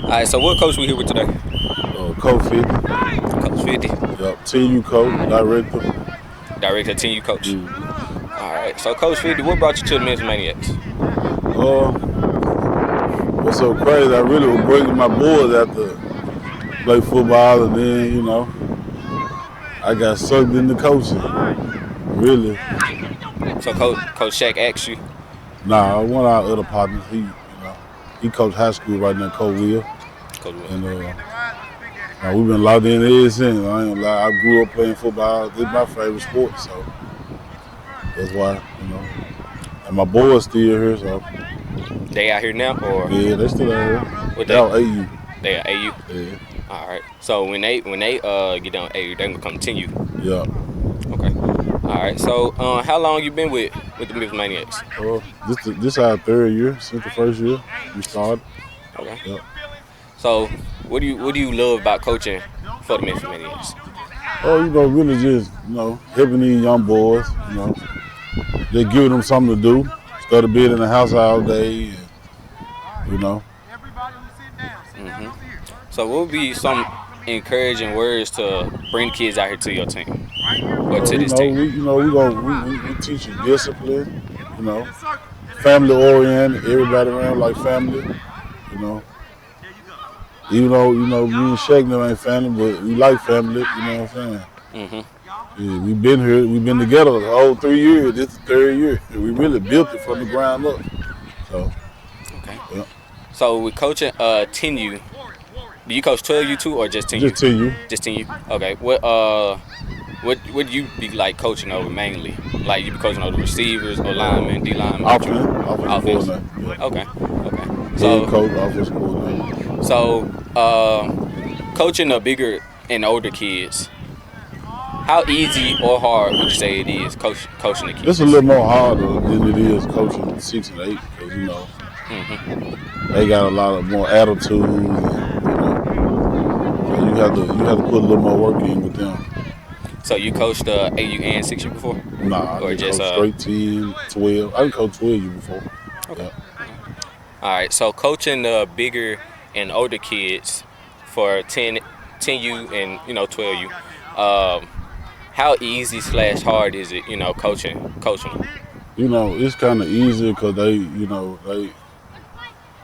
All right, so what coach we here with today? Coach 50. Coach 50, Yep. TU coach, director. director, team you coach. Mm. All right, so Coach 50, what brought you to the Memphis Maniacs? What's so crazy? I really was bringing my boys after play football, and then I got sucked into coaching. Really? So Coach Shaq asked you. Nah, one of our other partners, he coached high school right now, Coach Will, Coach Will. and we've been locked in ever since. I ain't gonna lie. I grew up playing football. This is my favorite sport, so that's why. And my boys still here, so They out here now, or yeah, they still out here. what They out AU. They are AU. Yeah. All right. So when they get down AU, they gonna come to you. Yeah. Okay. All right. So how long you been with the Memphis Maniacs? This our third year since the first year we started. Okay. Yep. So what do you love about coaching for the Memphis Maniacs? Really just helping these young boys. They giving them something to do instead of being in the house all day. And. Mm-hmm. So what would be some encouraging words to bring kids out here to your team or to this team? We teach you discipline. Family oriented. Everybody around like family. Even though me and Shaq ain't family, but we like family. You know what I'm saying? Mm-hmm. Yeah, we've been here. We've been together the whole 3 years. This is the third year. And we really built it from the ground up. So. Okay. Yeah. So with coaching 10U, do you coach 12U too or just 10U? Just 10U. Just 10U. Okay. What do you be like coaching over mainly? Like you be coaching over the receivers or linemen, D linemen? Offense. Yeah. Okay. So coach, offense coordinator. So coaching the bigger and older kids, how easy or hard would you say it is coaching the kids? It's a little more harder than it is coaching 6 and 8 because they got a lot of more attitude. So you have to put a little more work in with them. So you coached AU and 6U before? Nah, I just straight 10, 12. I didn't coach 12U before. Okay. Yeah. All right. So coaching the bigger and older kids for 10U and 12U, how easy / hard is it? Coaching them. It's kind of easy because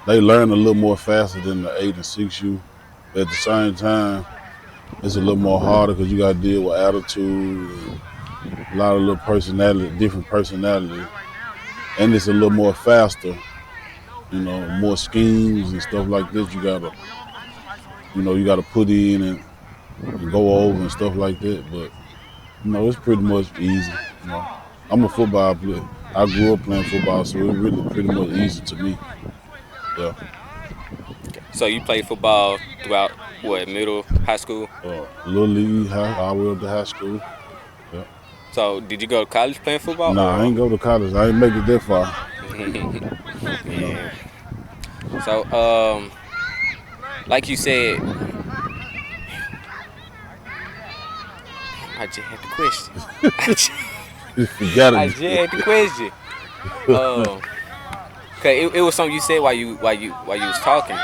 they learn a little more faster than the 8 and 6U. At the same time, it's a little more harder because you got to deal with attitude and a lot of little different personality, and it's a little more faster. More schemes and stuff like this. You gotta put in and go over and stuff like that. But it's pretty much easy. I'm a football player. I grew up playing football, so it's really pretty much easy to me. Yeah. So you played football throughout middle, high school? Little league, all the way up to high school. Yeah. So did you go to college playing football? Nah, I ain't go to college. I ain't make it that far. Yeah. So like you said, I just had the question. I just had the question. Okay, it was something you said while you was talking,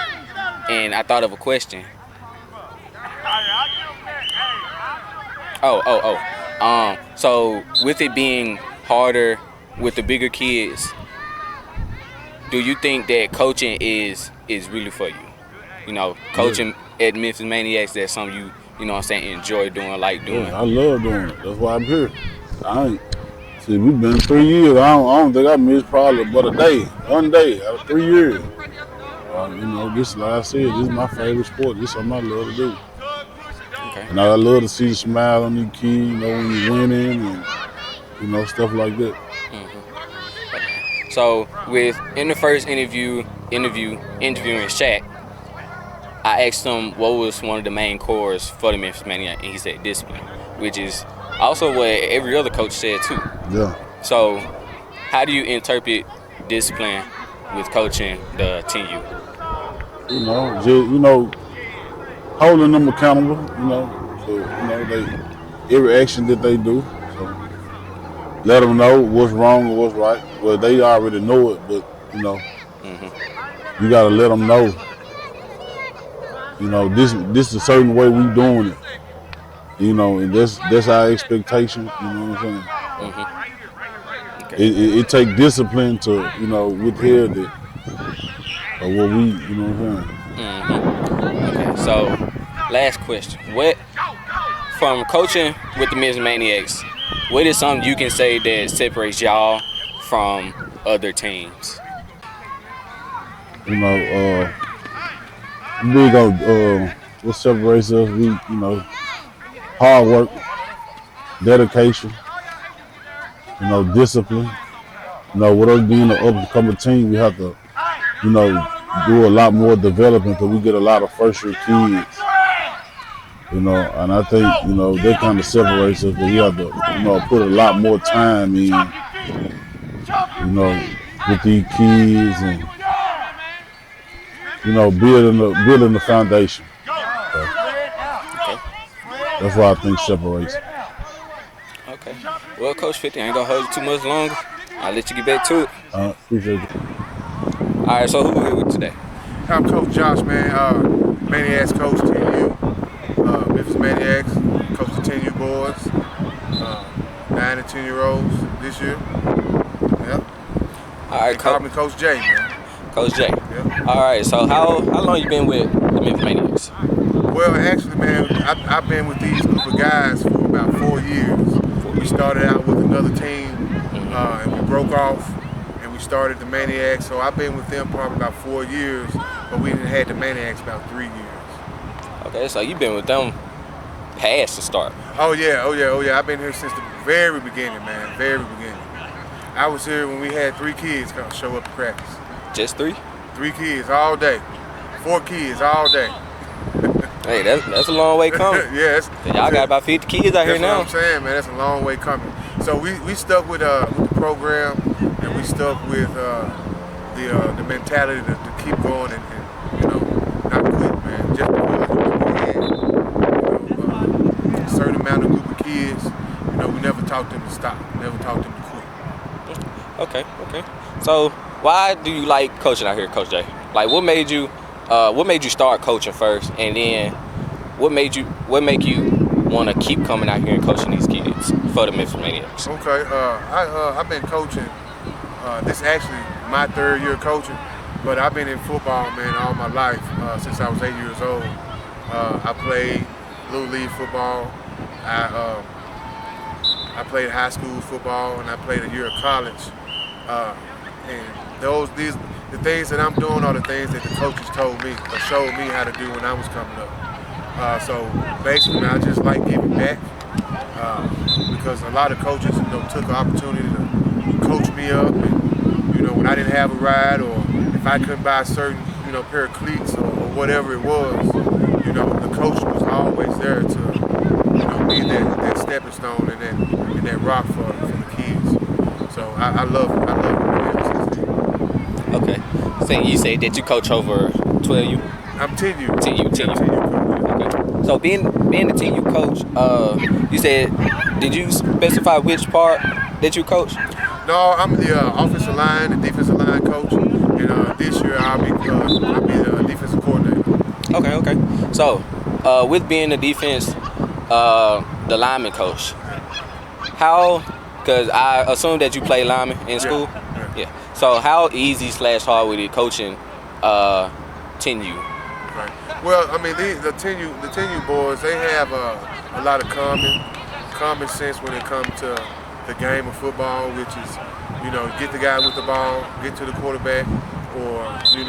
and I thought of a question. So with it being harder with the bigger kids, do you think that coaching is really for you? Coaching at Memphis Maniacs, that's something enjoy doing, like doing. Yeah, I love doing it. That's why I'm here. We've been 3 years. I don't think I missed probably but a day. One day out of 3 years. This, like I said, this is my favorite sport. This is something I love to do. Okay. And I love to see the smile on these kids, when you're winning and, stuff like that. Mm-hmm. So, in the first interviewing Shaq, I asked him what was one of the main cores for the Memphis Maniacs, and he said discipline, which is also what every other coach said too. Yeah. So, how do you interpret discipline with coaching the 10U? Holding them accountable. Every action that they do. So let them know what's wrong and what's right. Well, they already know it, but Mm-hmm. you gotta let them know This is a certain way we doing it. And that's our expectation. You know what I'm saying? Okay. It take discipline to withhold it or what we. You know what I'm saying? Okay. So, last question. What from coaching with the Miss Maniacs? What is something you can say that separates y'all from other teams? You know, big on what separates us. We hard work, dedication. Discipline. With us being an up-and-coming team, we have to do a lot more development because we get a lot of first-year kids. And I think that kind of separates us. That we have to put a lot more time in with these kids and building the foundation. So Okay. that's what I think separates. Okay. Well, Coach 50, I ain't gonna hold you too much longer. I'll let you get back to it. Appreciate it. All right. So who we here with today? I'm Coach Josh, man. Maniacs coach 10U. Memphis Maniacs, coach the 10U boys. 9 and 10-year-olds this year. Yeah. All right, They call me Coach J, man. Coach J. Yeah. All right. So how long you been with the Memphis Maniacs? Well, actually, man, I've been with these group of guys for about 4 years. We started out with another team, and we broke off, and we started the Maniacs. So I've been with them probably about 4 years, but we had the Maniacs about 3 years. Okay. So you've been with them past the start. Oh yeah. I've been here since the very beginning, man. Very beginning. I was here when we had 3 kids come show up to practice. Just 3? 3 kids all day. 4 kids all day. Hey, that's a long way coming. Yes. Y'all got about 50 kids out here now. That's what I'm saying, man. That's a long way coming. So we stuck with the program, and we stuck with the mentality to keep going and not quit, man. Just because we had a certain amount of group of kids, we never taught them to stop. Never taught them to quit. Okay. So why do you like coaching out here, Coach J? Like, what made you start coaching first, and then what make you want to keep coming out here and coaching these kids for the Memphis Maniacs? Okay, I've been coaching. This is actually my 3rd year coaching, but I've been in football, man, all my life since I was 8 years old. I played Little League football. I played high school football, and I played a year of college. And the things that I'm doing are the things that the coaches told me or showed me how to do when I was coming up. So basically, man, I just like giving back because a lot of coaches, took the opportunity to coach me up, and when I didn't have a ride or if I couldn't buy a certain pair of cleats or whatever it was, the coach was always there to be that stepping stone and that rock for the kids. So I love it, man. Okay. So you say that you coach over 12U? I'm 10U. 10U. Okay. So being the 10U coach, you said, did you specify which part that you coach? No, I'm the offensive line and defensive line coach, and this year I'll be the defensive coordinator. Okay. So, with being the defense, the lineman coach, because I assume that you play lineman in school? Yeah. So how easy / hard was it coaching 10U? Right. Well, I mean, the 10U boys, they have a lot of common sense when it comes to the game of football, which is, get the guy with the ball, get to the quarterback, or, you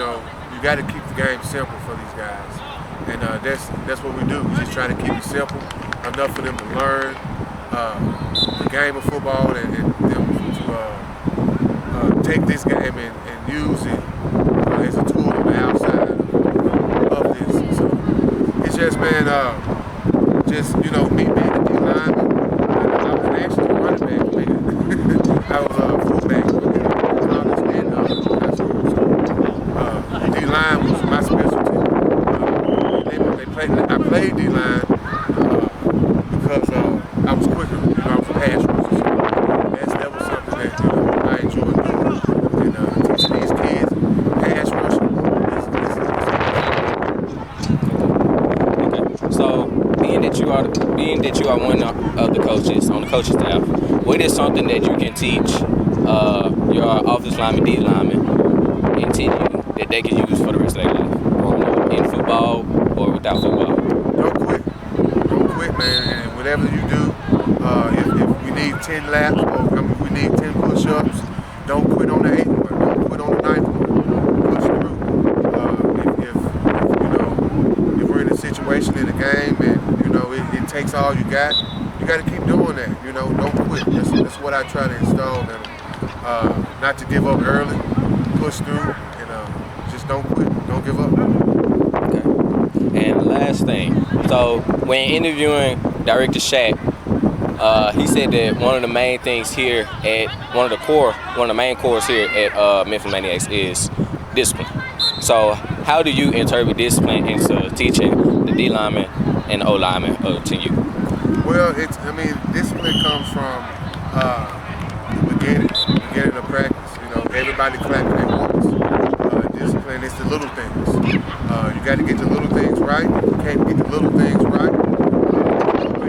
got to keep the game simple for these guys. And that's what we do. We just try to keep it simple, enough for them to learn the game of football and them to take this game and use it as a tool on the outside of this. So it's just, man, me being a D-lineman, I was actually a running back, man. I was a fullback in college and high school. So D-line was my specialty. I played D-line because I was quicker. I was a pass rusher. So that was something that I enjoyed doing. And teaching these kids pass rushing. that you are one of the coaches on the coaching staff, what is something that you can teach your offensive lineman, D lineman, and teach you that they can use for the rest of their life, or in football or without football? Don't quit. Don't quit, man. And whatever you do, if we need 10 laps or we need 10 push-ups, don't quit on the 8th one. Don't quit on the 9th one. Push through. If we're in a situation in a game and it takes all you got to keep doing that. Don't quit. That's what I try to install in them. Not to give up early, push through, and just don't quit. Don't give up. Okay. And last thing, so when interviewing Director Shaq, he said that one of the main things here at one of the main cores here at Memphis Maniacs is discipline. So how do you interpret discipline into teaching the D lineman and the O lineman to you? Well, discipline comes from the beginning of practice. Everybody clapping at once. Discipline is the little things. You got to get the little things right. If you can't get the little things right, you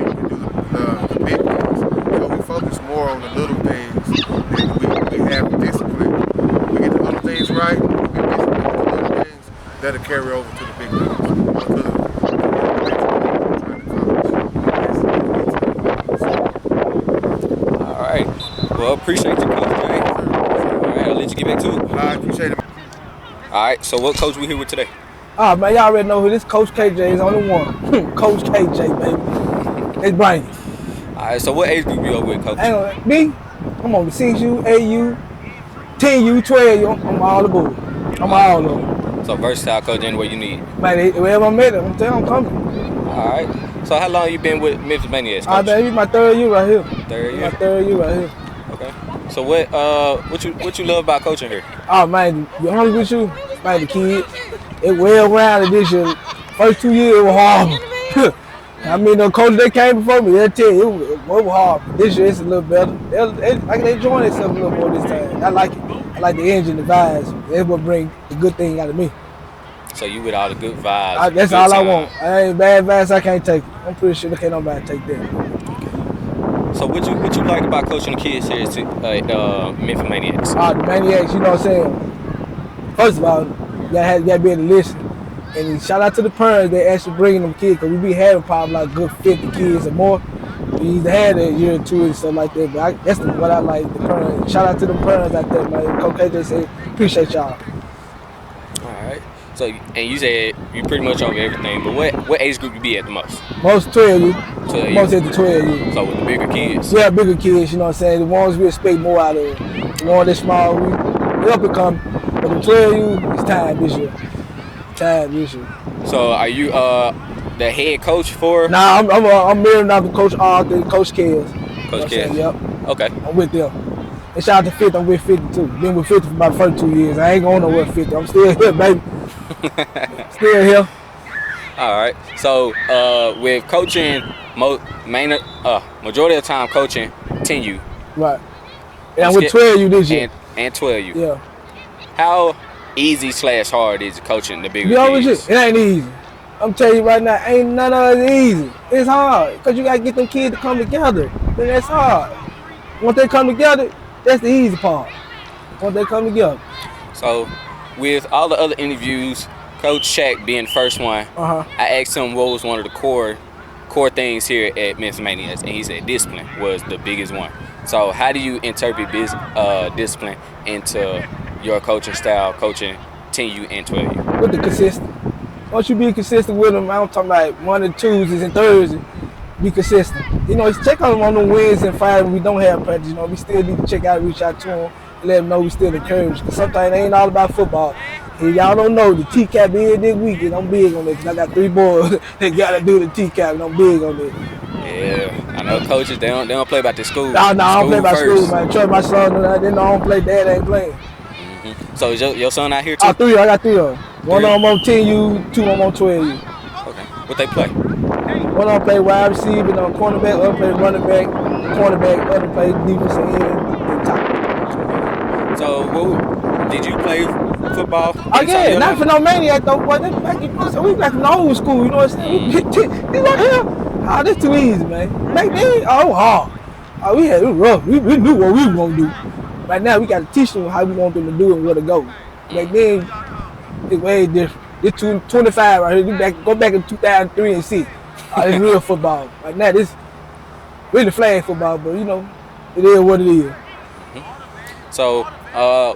can do the big things. So we focus more on the little things than we have discipline. We get the little things right, we get discipline with the little things, that'll carry over to the big things. All right. Well, appreciate you, Coach Jay. All right, I'll let you get back to it. I appreciate it. All right. So what coach we here with today? Ah, man, y'all already know who this Coach KJ is. Only one. Coach KJ, baby. Let's bring it. All right. So what age group you over with, Coach? Hang on, me? I'm on the 6U, 8U, 10U, 12U. I'm all aboard. I'm all of them. So versatile coach anywhere you need. Man, wherever I'm at, I'm telling you, I'm coming. All right. So how long you been with Memphis Maniacs, Ah, coach? baby, my third year right here. Third year. My third year right here. Okay. So what you love about coaching here? Oh, man, to be honest with you, man, the kids, it well-rounded this year. First 2 years, it was hard. I mean, the coaches that came before me, they'll tell you, it was hard. This year, it's a little better. They enjoying themselves a little more this time. I like it. I like the energy and the vibes. That's what brings the good thing out of me. So you with all the good vibes. That's good all time. I want. I ain't bad vibes, I can't take it. I'm pretty sure can't nobody take that. So what you like about coaching the kids here at Memphis Maniacs? The Maniacs, you know what I'm saying? First of all, you gotta be able to listen. And shout out to the parents that actually bringing them kids, because we be having probably like good 50 kids or more. We either had a year or two and stuff like that, but that's what I like, the parents. Shout out to the parents out there, man. Coach KJ said, appreciate y'all. All right. So, and you said you pretty much over everything, but what age group you be at the most? Most 12U. 12U. Most at the 12U. So with the bigger kids? Yeah, bigger kids, you know what I'm saying? The ones we expect more out of. The ones that small, we up and come. But the 12U, it's time this year. So are you the head coach for? Nah, I'm married now to Coach Arthur, Coach Kells. Coach Kells. Yep. Okay. I'm with them. And shout out to 50, I'm with 50 too. Been with 50 for about the first 2 years. I ain't going nowhere with 50. I'm still here, baby. Still here. All right. So with coaching, majority of the time coaching 10U. Right. And I'm with 12U this year. And 12U. Yeah. How easy/hard is it coaching the bigger Be honest kids? with you, it ain't easy. I'm telling you right now, ain't none of it easy. It's hard, because you got to get them kids to come together. Then that's hard. Once they come together, that's the easy part. Once they come together. So, with all the other interviews, Coach Shaq being the first one, I asked him what was one of the core things here at Memphis Maniacs, and he said discipline was the biggest one. So, how do you interpret discipline into your coaching style, coaching 10U and 12U? With the consistent. Once you be consistent with them, I'm talking about Monday, Tuesdays, and Thursdays, be consistent. You know, check on them on the Wednesdays and Fridays when we don't have practice. You know, we still need to check out, reach out to them, and let them know we still encouraged. Because sometimes it ain't all about football. And y'all don't know, the TCAP is this weekend. I'm big on it, because I got 3 boys that got to do the TCAP, and I'm big on it. Yeah, I know coaches, they don't play about the school. No, I don't play by first. school, man. Trust my son, they know I don't play, dad ain't playing. So is your son out here too? I got 3 of them. One of them on 10U, 2 of them on 12U. Okay. What they play? One of them play wide receiver, cornerback, other play running back, cornerback, other play defensive end, and top. So did you play football? Oh yeah, not for no maniac though, but we like from the old school, you know what I'm saying? This right here, Oh, that's too easy, man. Back then, oh, hard. Oh, it was rough. We knew what we were gonna do. Right now, we got to teach them how we want them to do and where to go. Back then, it's way different. This 25 right here. Go back in 2003 and see. It's real football. Right now, this really flag football, but you know, it is what it is. So,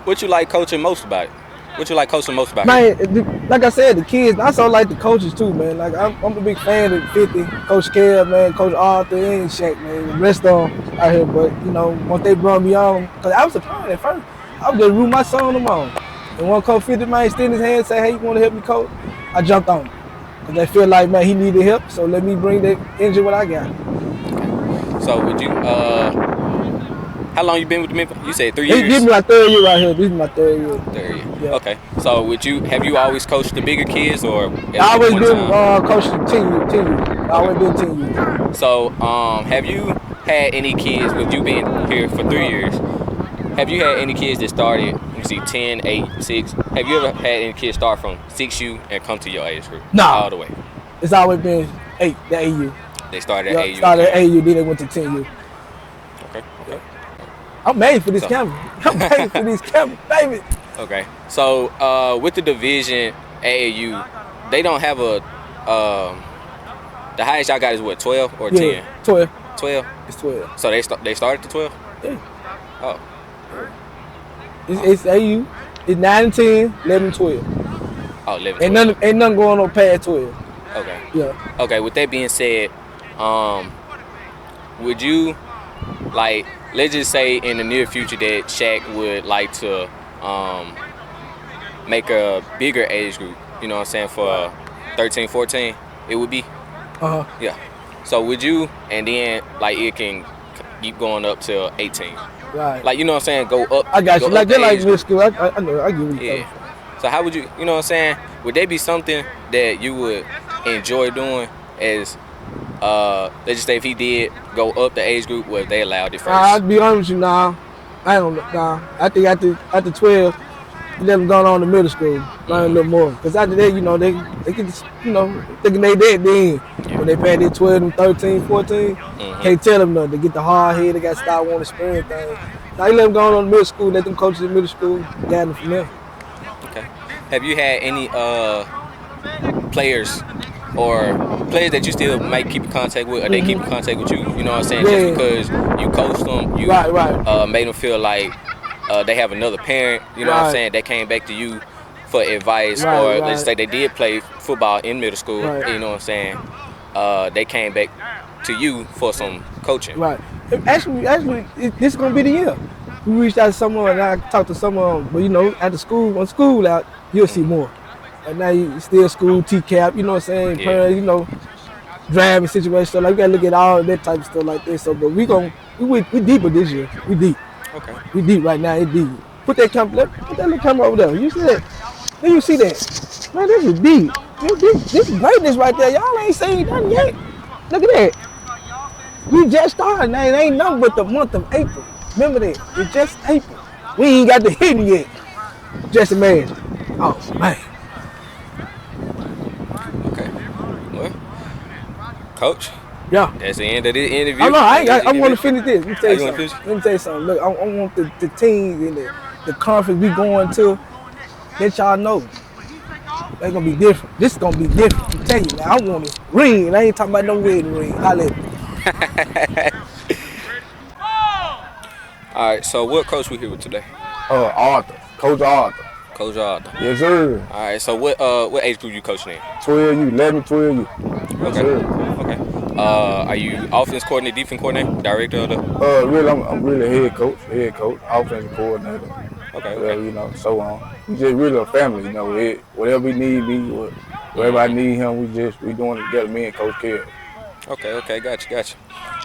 what you like coaching most about it? What you like coaching most about it? Man, like I said, the kids, I also like the coaches too, man. Like I'm a big fan of 50, Coach Kev, man, Coach Arthur, and Shaq, man. The rest of them out here, but you know, once they brought me on, cause I was surprised at first. I was just root my son them on. And when Coach 50 man extended his hand and say, hey, you want to help me coach? I jumped on him. Cause they feel like, man, he needed help, so let me bring that engine what I got. So would you how long you been with Memphis? You said 3 years? This is my third year right here. This is my third year. Third year. Yeah. Okay. So have you always coached the bigger kids or I always been coaching 10 years. I always been 10 years. So have you had any kids with you being here for 3 years? Have you had any kids that started, 10, 8, 6? Have you ever had any kids start from 6U and come to your age group? No. All the way. It's always been 8, the AU. They started at AU. Started at AU, then they went to 10U. Okay. I'm made for this camera. I'm made for this camera, baby. Okay. So with the division AAU, they don't have a the highest y'all got is what, 12 or 10? Yeah, 12. 12? It's 12. So they started at 12? Yeah. Oh. It's AU. It's 9 and 10, 11 and 12. Oh, 11 Ain't nothing going on past 12. Okay. Yeah. Okay, with that being said, would you, like, let's just say in the near future that Shaq would like to make a bigger age group, you know what I'm saying, for 13, 14, it would be? Uh-huh. Yeah. So would you, and then, like, it can keep going up to 18? Right. Like, you know what I'm saying, go up. I got you. Go Like, up they're the like age middle group. school. I know. I get what you're Yeah. So how would you know what I'm saying, would there be something that you would enjoy doing as, let's just say if he did go up the age group, where they allowed it first? I'll be honest with you now. I don't know. I think after 12, you let them go on to middle school, learn a little more. Because after that, you know, they can just, you know, thinking they dead then. When they pass their 12 and 13, 14, can't tell them nothing. They get the hard head, they got to start wanting to experience things. Now you let them go on to middle school, let them coaches in middle school, guide them from there. Okay. Have you had any players or players that you still might keep in contact with, or they keep in contact with you? You know what I'm saying? Yeah. Just because you coached them, you Right. made them feel like they have another parent. You know what I'm saying? That came back to you for advice, or let's say they did play football in middle school. Right. You know what I'm saying? They came back to you for some coaching. Right. Actually, this is gonna be the year. We reached out to someone and I talked to someone, but you know, after school, when school out, you'll see more. And now you still school, TCAP, you know what I'm saying? Yeah. Parents, you know, driving situation, stuff like we gotta look at all that type of stuff like this. So, but we deeper this year. We deep. Okay. We deep right now. It deep. Put that little camera over there. You see that? Then you see that? Man, this is deep. This is greatness right there. Y'all ain't seen nothing yet. Look at that. We just started. Now it ain't nothing but the month of April. Remember that? It's just April. We ain't got the hitting yet. Just imagine. Oh man. Okay. Well, Coach, Yeah. that's the end of this interview. I know. I want to finish this. Let me tell you You wanna something. Let me tell you something. Look, I want the teams and the conference we going to, let y'all know. They gonna be different. This is gonna be different. I'm telling you, man. I want a ring. I ain't talking about no wedding ring. Holla at me. All right. So what coach we here with today? Arthur, Coach Arthur. Coach Arthur. Yes, sir. All right. So what age group you coaching in? 12U, 11, 12U. Yes, Okay. sir. Okay. Are you offense coordinator, defense coordinator, director of the? Really, I'm really head coach, offensive coordinator. Okay. You know, so on. We just really a family, you know. Whatever we need, wherever I need him, we doing it together. Me and Coach Kev. Okay. Gotcha.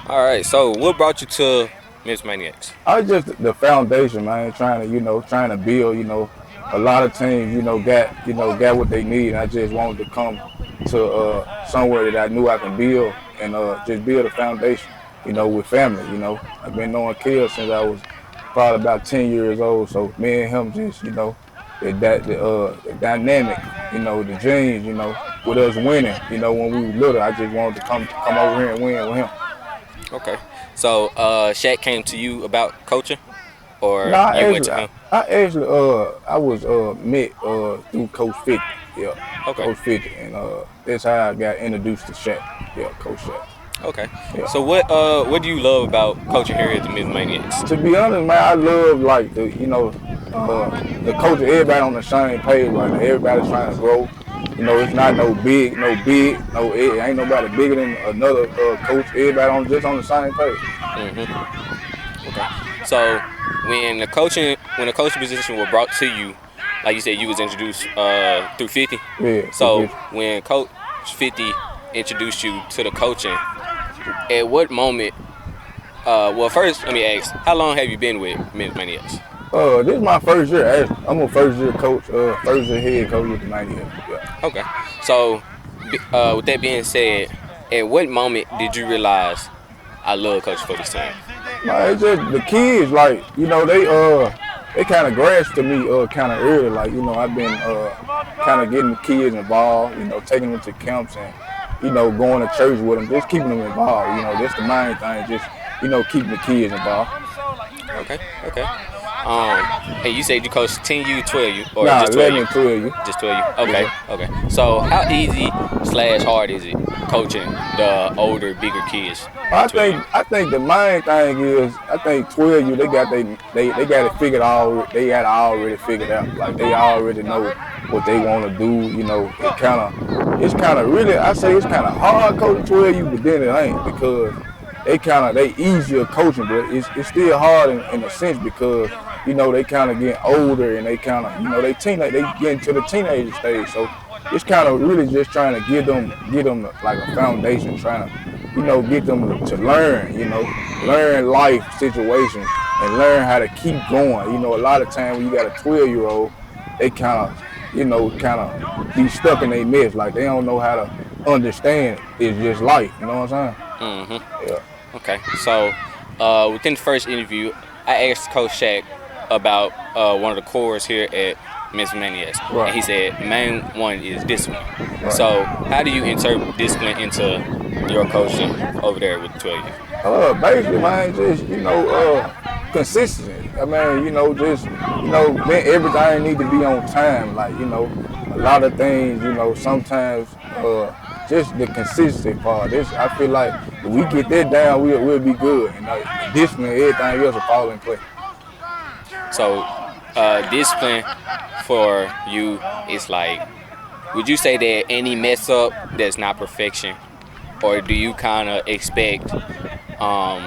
All right. So what brought you to Miss Maniacs? I was just the foundation, man. Trying to build. You know, a lot of teams, got what they need. And I just wanted to come to somewhere that I knew I can build and just build a foundation. You know, with family. You know, I've been knowing Kev since I was probably about 10 years old. So me and him just, the dynamic, the genes, with us winning. You know, when we were little, I just wanted to come over here and win with him. Okay. So Shaq came to you about coaching, or No, you went to him? I was met through Coach 50. Yeah, Okay. Coach 50, and that's how I got introduced to Shaq. Yeah, Coach Shaq. Okay. Yeah. So what do you love about coaching here at the Miss Maniacs? To be honest, man, I love like the coach. Everybody on the same page right now. Everybody's trying to grow. You know, it's not no big. It ain't nobody bigger than another coach. Everybody just on the same page. Mm-hmm. Okay. So when the coaching position was brought to you, like you said, you was introduced through 50. Yeah. So when Coach 50 introduced you to the coaching, at what moment? Well, first let me ask, how long have you been with Miss Maniacs? This is my first year. Actually. I'm a first year coach, first year head coach with the Maniacs. Yeah. Okay. So with that being said, at what moment did you realize I love coaching for this team? It's just the kids, like, you know, they kind of grasped to me kind of early. Like, you know, I've been kind of getting the kids involved, you know, taking them to camps and, you know, going to church with them, just keeping them involved. You know, that's the main thing, just, you know, keeping the kids involved. Okay. And you said you coached 10U, 12U, or Nah, just 11 12U? and 12U. Just 12U. Okay. So how easy / hard is it coaching the older, bigger kids? I think the main thing is, I think 12U, they got it figured out. They got it already figured out. Like, they already know what they want to do. You know, it's kind of really, I say it's kind of hard coaching 12U, but then it ain't, because they easier coaching, but it's still hard in a sense, because, you know, they kind of getting older, and they kind of, you know, they getting to the teenage stage. So it's kind of really just trying to get them like a foundation, trying to, you know, get them to learn, you know, learn life situations and learn how to keep going. You know, a lot of times when you got a 12-year-old, they kind of be stuck in their mess. Like, they don't know how to understand it's just life. You know what I'm saying? Mm-hmm. Yeah. Okay. So within the first interview, I asked Coach Shaq about one of the cores here at Miss Maniacs. Right. And he said main one is discipline. Right. So how do you interpret discipline into your coaching over there with 12U? Basically, man, just, you know, consistency. I mean, you know, just, you know, everything need to be on time. Like, you know, a lot of things, you know, sometimes just the consistency part. I feel like if we get that down, we'll be good. You know, discipline, everything else will fall in place. So discipline for you is like, would you say that any mess up that's not perfection, or do you kind of expect a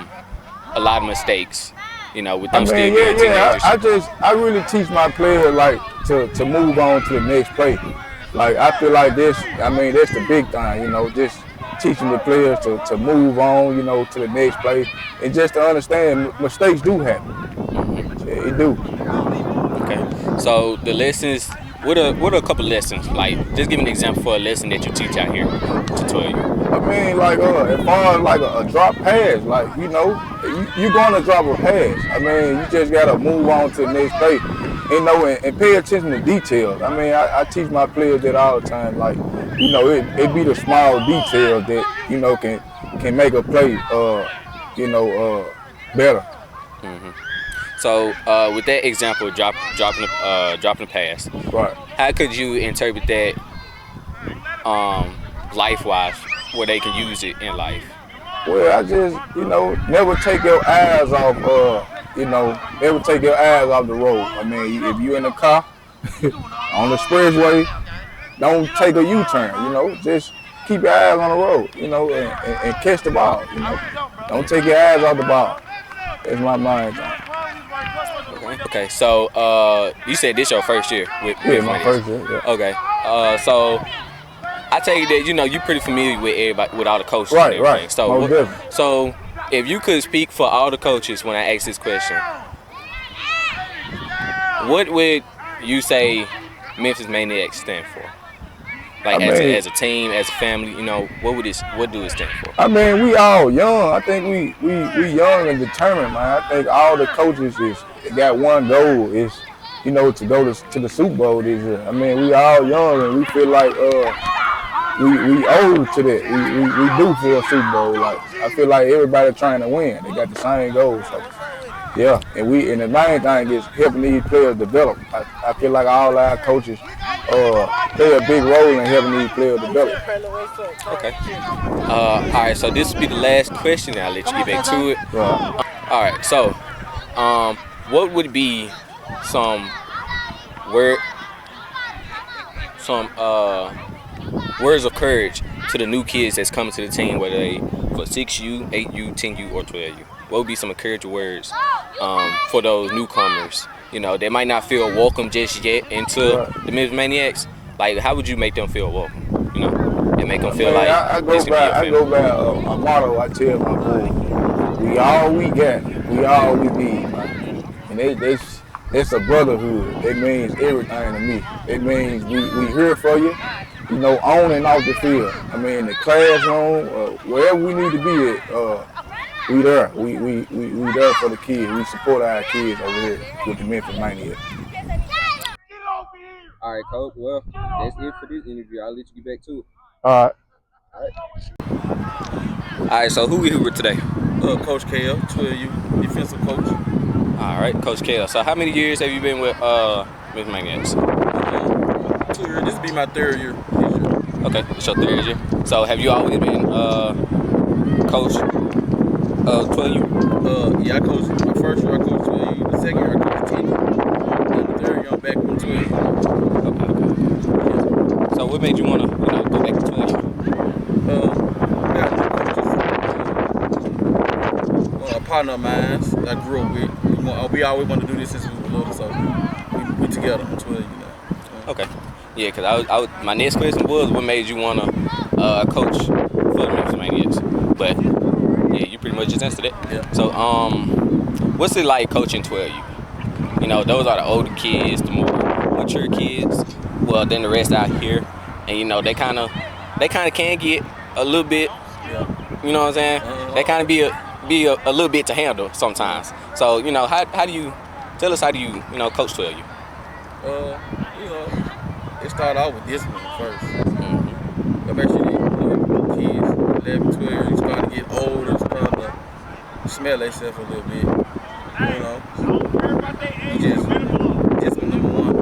lot of mistakes, you know, with them still being teenagers? I really teach my players, like, to move on to the next play. Like, I feel like that's the big thing, you know, just teaching the players to move on, you know, to the next play, and just to understand mistakes do happen. Yeah, it do. Okay. So the lessons, what are a couple lessons? Like, just give me an example for a lesson that you teach out here to 12U. I mean, like, as far as like a drop pass, like, you know, you're going to drop a pass. I mean, you just got to move on to the next play, you know, and pay attention to details. I mean, I teach my players that all the time. Like, you know, it be the small details that, you know, can make a play, better. Mm-hmm. So with that example, dropping the pass, right? How could you interpret that life-wise, where they can use it in life? Well, I just, you know, never take your eyes off, never take your eyes off the road. I mean, if you in a car on the expressway, don't take a U-turn. You know, just keep your eyes on the road. You know, and catch the ball. You know, don't take your eyes off the ball. That's my mind thing. Okay, so you said this your first year with my first year. Yeah. Okay, so I take it that, you know, you're pretty familiar with everybody, with all the coaches. Right, right. So if you could speak for all the coaches when I ask this question, what would you say Memphis Maniacs stand for? Like, as a team, as a family, you know, what do it stand for? I mean, we all young. I think we young and determined, man. I think all the coaches got one goal, is, you know, to go to the Super Bowl this year. I mean, we all young, and we feel like we owe to that. We do for a Super Bowl. Like I feel like everybody trying to win. They got the same goal. So yeah, and the main thing is helping these players develop. I feel like all our coaches play a big role in helping these players develop. Okay. All right. So this will be the last question. I'll let you get back to it. All right. So, what would be some word, some words of courage to the new kids that's coming to the team, whether they for 6U, 8U, 10U, or 12U? What would be some encouraging words for those newcomers? You know, they might not feel welcome just yet into the Memphis Maniacs. Like, how would you make them feel welcome? You know, and make them feel like I go by a motto I tell my boys: we all we got, we all we need, man. And that's a brotherhood. It means everything to me. It means we here for you. You know, on and off the field. I mean, the classroom, wherever we need to be at, we there. We there for the kids. We support our kids over here with the Memphis Maniacs. all right, Coach. Well, that's it for this interview. I'll let you get back to it. All right. All right. So who we here with today? Coach KL, 12U, defensive coach. All right, Coach Kale. So how many years have you been with Memphis Maniacs? 2 years. This will be my 3rd year this year. Okay, it's your 3rd year. So have you always been coach 12U? Yeah, I coached my 1st year. I coached 12U. The 2nd year, I coached 10U. And the 3rd year, I'm back on 12U. Okay. So what made you want to, go back to 12U? Got coaches. A partner of mine that I grew up with. We always wanted to do this since we were little, so we together on 12U now. Okay. Yeah, because my next question was, what made you want to coach for the Memphis Maniacs? But yeah, you pretty much just answered it. Yeah. So what's it like coaching 12U? You know, those are the older kids, the more mature kids. Well, then the rest out here, and you know they kind of can get a little bit. Yeah. You know what I'm saying? They kind of be a little bit to handle sometimes. So you know, how do you tell us how do you coach 12U? It started out with discipline first. Eventually, kids, 11, 12, you start to get older, start to smell themselves a little bit. You just discipline number one.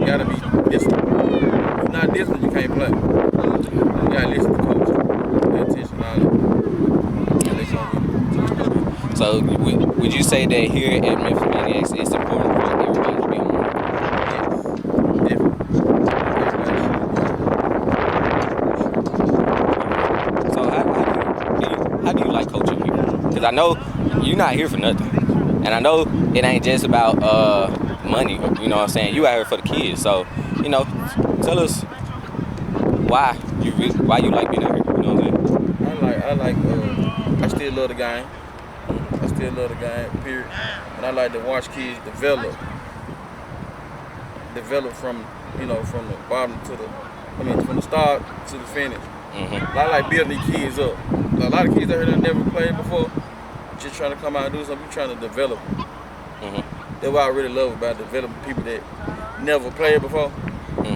You gotta be disciplined. If you're not disciplined, you can't play. You gotta listen to coach, pay attention, and they gonna get. So would you say that here at Memphis Maniacs, it's important for everybody to be on one? Yes, So how do you like coaching here? Because I know you're not here for nothing, and I know it ain't just about money. You know what I'm saying? You out here for the kids. So tell us why you like being out here. You know what I'm saying? I still love the game. I still love the game, period. And I like to watch kids develop from the bottom from the start to the finish. I like building these kids up. A lot of kids out here that never played before, just trying to come out and do something, trying to develop them. That's what I really love about developing people that never played before. Be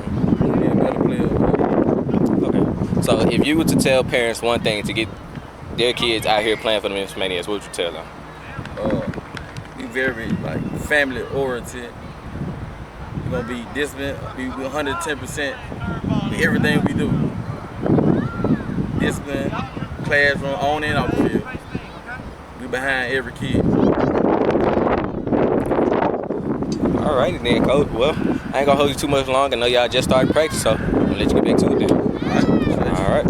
a better player. Okay. So if you were to tell parents one thing to get their kids out here playing for the Memphis Maniacs, what would you tell them? Be very family oriented. We're gonna be disciplined, be 110% with everything we do. Discipline, classroom, on and off the field. We behind every kid. All righty then, Coach. Well, I ain't gonna hold you too much longer. I know y'all just started practice, so I'm gonna let you get back to it then. All right.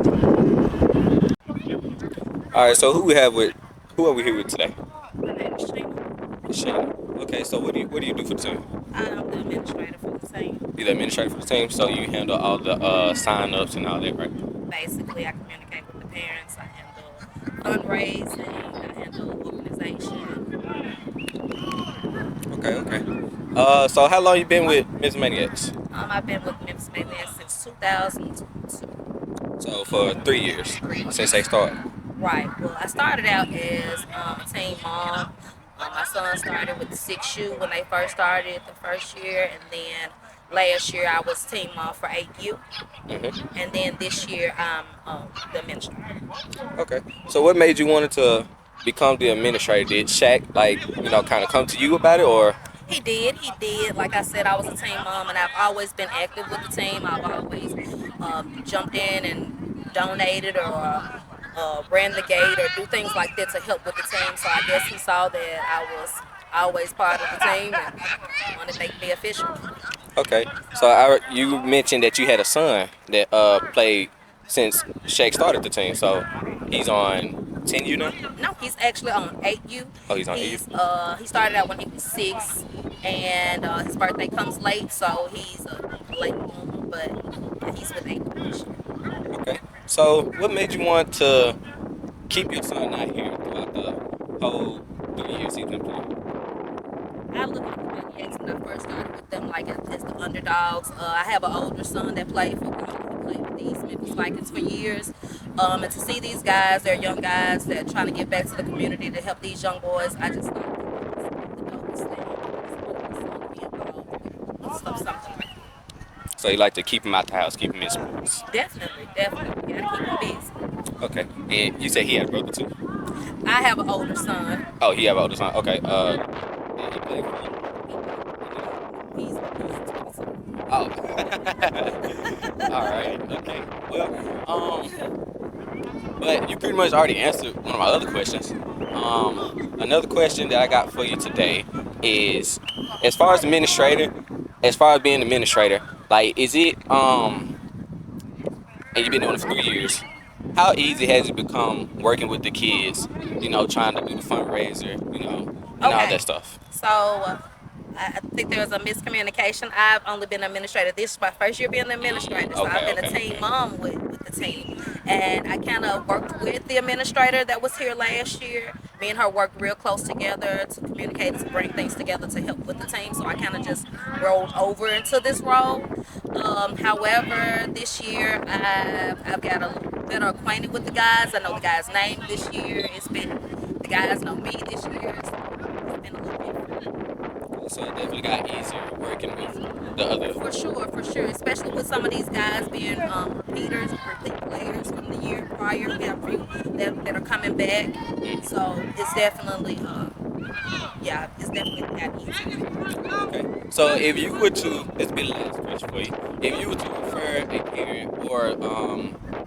All right. So who are we here with today? My name is Shayna. Shayna. Okay. So what do you do for the team? I'm the administrator for the team. You're the administrator for the team, so you handle all the sign-ups and all that, right? Basically, I communicate with the parents. I handle fundraising. I handle organization. Okay. So how long you been with Memphis Maniacs? I've been with Memphis Maniacs since 2002. So for 3 years since they started. Right. Well, I started out as a teen mom. My son started with the 6U when they first started the first year, and then Last year I was team for 8U, and then this year I'm the administrator. Okay. So what made you wanted to become the administrator? Did Shaq kind of come to you about it, or? He did. He did. Like I said, I was a team mom, and I've always been active with the team. I've always jumped in and donated or ran the gate or do things like that to help with the team. So I guess he saw that I was always part of the team and wanted to make me official. Okay. So you mentioned that you had a son that played since Shaq started the team. So he's on 10U now? No, he's actually on 8U. Oh, he's on 8U? He started out when he was 6, and his birthday comes late, so he's a late bloomer, but he's with 8U. Okay. So what made you want to keep your son out here throughout the whole 3 years he's been playing? I look at the Maniacs when I first started with them like as the underdogs. I have an older son that played football. He played with these Memphis Vikings for years. And to see these guys, they're young guys that are trying to give back to the community to help these young boys, I just thought it was the dopest thing. I just wanted my son to be involved with something like that. So you like to keep him out the house, keep him in sports? Definitely. Gotta keep him busy. Okay. And you said he had a brother too? I have an older son. Oh, he have an older son. Okay. Did he play for you? He's 20. Oh. All right. Okay. Well, but you pretty much already answered one of my other questions. Another question that I got for you today is, as far as being administrator, like, is it and you've been doing it for 3 years, how easy has it become working with the kids? Trying to do the fundraiser, and all that stuff. So I think there was a miscommunication. I've only been an administrator. This is my first year being an administrator, so I've been a team mom with the team. And I kind of worked with the administrator that was here last year. Me and her worked real close together to communicate and to bring things together to help with the team. So I kind of just rolled over into this role. However, this year I've got a little better acquainted with the guys. I know the guys' name this year. The guys know me this year. So it's been a little bit. So it definitely got easier working with the other. For sure. Especially with some of these guys being repeaters, repeat players from the year prior. We have a few that are coming back. So it's definitely, it's definitely got easier. Okay. So if you were to, this will be the last question for you. If you were to refer a parent or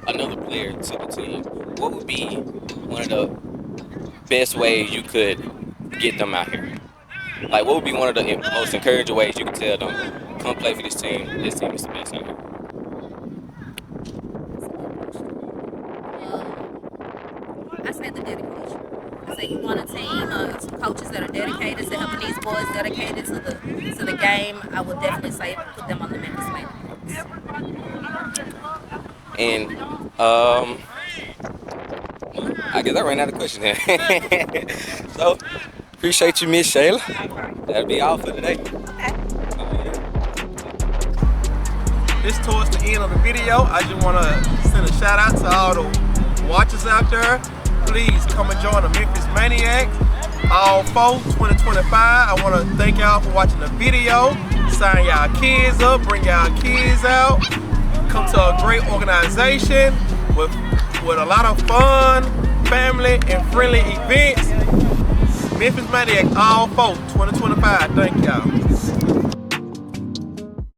another player to the team, what would be one of the best ways you could get them out here? Like, what would be one of the most encouraging ways you could tell them, come play for this team is the best out here? I say the dedication. I say you want a team, some coaches that are dedicated to helping these boys, dedicated to the game. I would definitely say put them on the Memphis Maniacs. And I guess I ran out of questions here. So appreciate you, Miss Shayla. That'll be all for today. This towards the end of the video. I just want to send a shout out to all the watchers out there. Please come and join the Memphis Maniacs. All 4/2025. I want to thank y'all for watching the video. Sign y'all kids up, bring y'all kids out. Come to a great organization with a lot of fun, family, and friendly events. Memphis Maniacs, all 4/2025. Thank y'all.